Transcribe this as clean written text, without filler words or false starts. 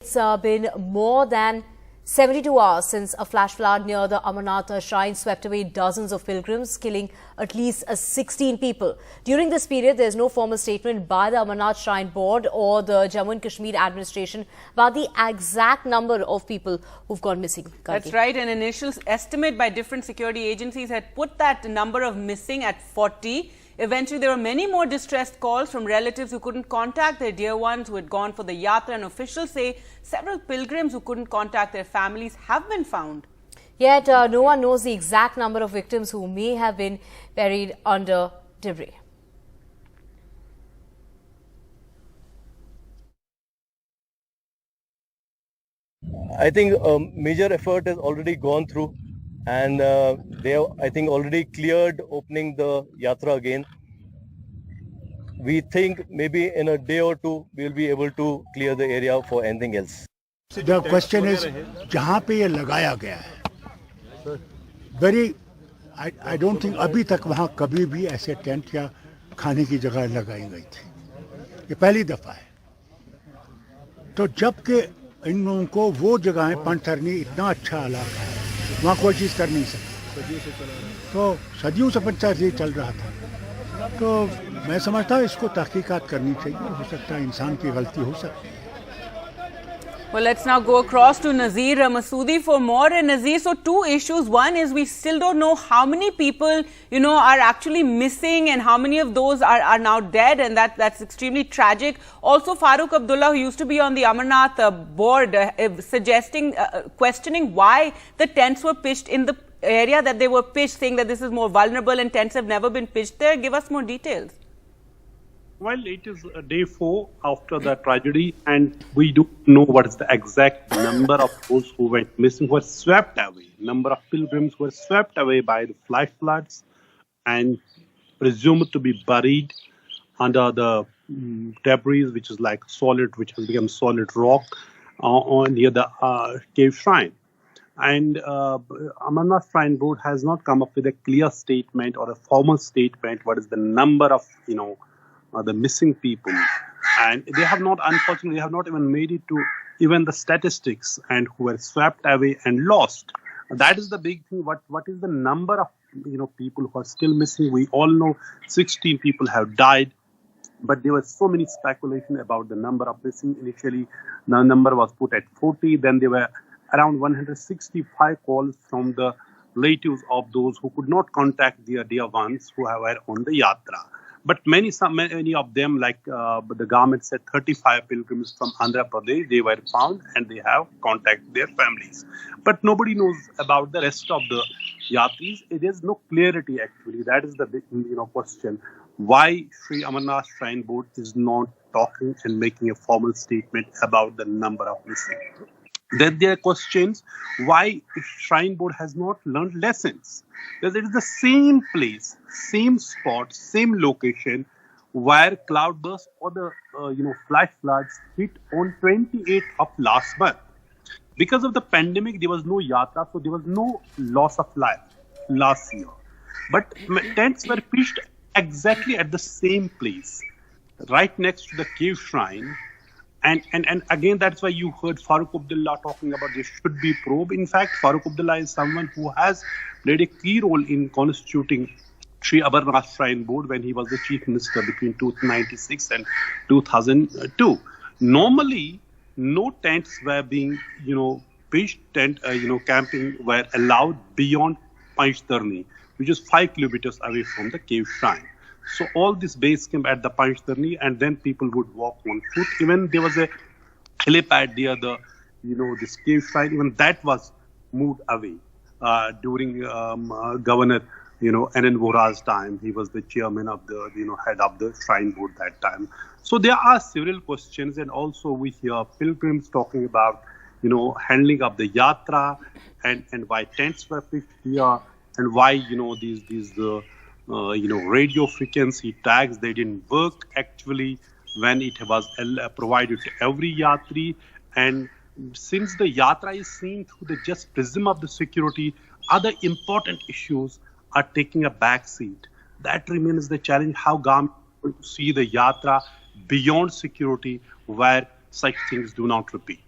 It's been more than 72 hours since a flash flood near the Amarnath Shrine swept away dozens of pilgrims, killing at least 16 people. During this period, there is no formal statement by the Amarnath Shrine Board or the Jammu and Kashmir administration about the exact number of people who've gone missing. That's right. An initial estimate by different security agencies had put that number of missing at 40. Eventually, there were many more distressed calls from relatives who couldn't contact their dear ones who had gone for the yatra, and officials say several pilgrims who couldn't contact their families have been found. Yet, no one knows the exact number of victims who may have been buried under debris. I think a major effort has already gone through, and they have, I think, already cleared opening the yatra again. We think maybe in a day or two we will be able to clear the area for anything else. The question is, जहाँ पे ये लगाया गया है, I don't think अभी तक वहाँ कभी भी ऐसे टेंट या खाने की जगह लगाई गई थी. ये पहली दफा है. तो जबकि इन लोगों को वो जगह पंचतरनी इतना अच्छा इलाका है, वहाँ कोई चीज़ कर नहीं सकती. तो सदियों से पंचायत चल रहा था. तो मैं समझता हूँ इसको तहकीकात करनी चाहिए. हो सकता है इंसान की गलती हो सकती है. Well, let's now go across to Nazir Masoodi for more. And Nazir, so two issues. One is we still don't know how many people, are actually missing and how many of those are now dead. And that's extremely tragic. Also, Farooq Abdullah, who used to be on the Amarnath board, questioning why the tents were pitched in the area that they were pitched, saying that this is more vulnerable and tents have never been pitched there. Give us more details. Well, it is day 4 after the tragedy, and we don't know what is the exact number of those who went missing, who were swept away. Number of pilgrims were swept away by the flash floods and presumed to be buried under the debris, which is like solid, which has become solid rock near the cave shrine. And Amarnath Shrine Board has not come up with a clear statement or a formal statement what is the number of, the missing people, and they have not, unfortunately, they have not even made it to even the statistics and who were swept away and lost. That is the big thing. What is the number of people who are still missing? We all know 16 people have died, but there was so many speculation about the number of missing. Initially, the number was put at 40. Then there were around 165 calls from the relatives of those who could not contact their dear ones who were on the yatra. But many of them, like the government said, 35 pilgrims from Andhra Pradesh, they were found and they have contacted their families. But nobody knows about the rest of the yatris. There is no clarity actually. That is the big, question. Why Sri Amarnath Shrine Board is not talking and making a formal statement about the number of missing. Then there are questions why Shrine Board has not learned lessons. Because it is the same place, same spot, same location where Cloudburst or the flash floods hit on 28th of last month. Because of the pandemic, there was no yatra, so there was no loss of life last year. But tents were pitched exactly at the same place, right next to the cave shrine. And again, that's why you heard Farooq Abdullah talking about there should be probe. In fact, Farooq Abdullah is someone who has played a key role in constituting Sri Amarnath Shrine Board when he was the chief minister between 1996 and 2002. Normally, no tents were being, pitched, camping were allowed beyond Panchtarni, which is 5 kilometers away from the cave shrine. So all this base camp at the Panchtarni, and then people would walk on foot. Even there was a helipad near the, this cave shrine. Even that was moved away during Governor, N.N. Vohra's time. He was the chairman of the, head of the shrine board that time. So there are several questions, and also we hear pilgrims talking about, handling of the yatra and why tents were pitched here, and why, these radio frequency tags, they didn't work actually when it was provided to every yatri. And since the yatra is seen through the just prism of the security, other important issues are taking a back seat. That remains the challenge, how government will see the yatra beyond security, where such things do not repeat.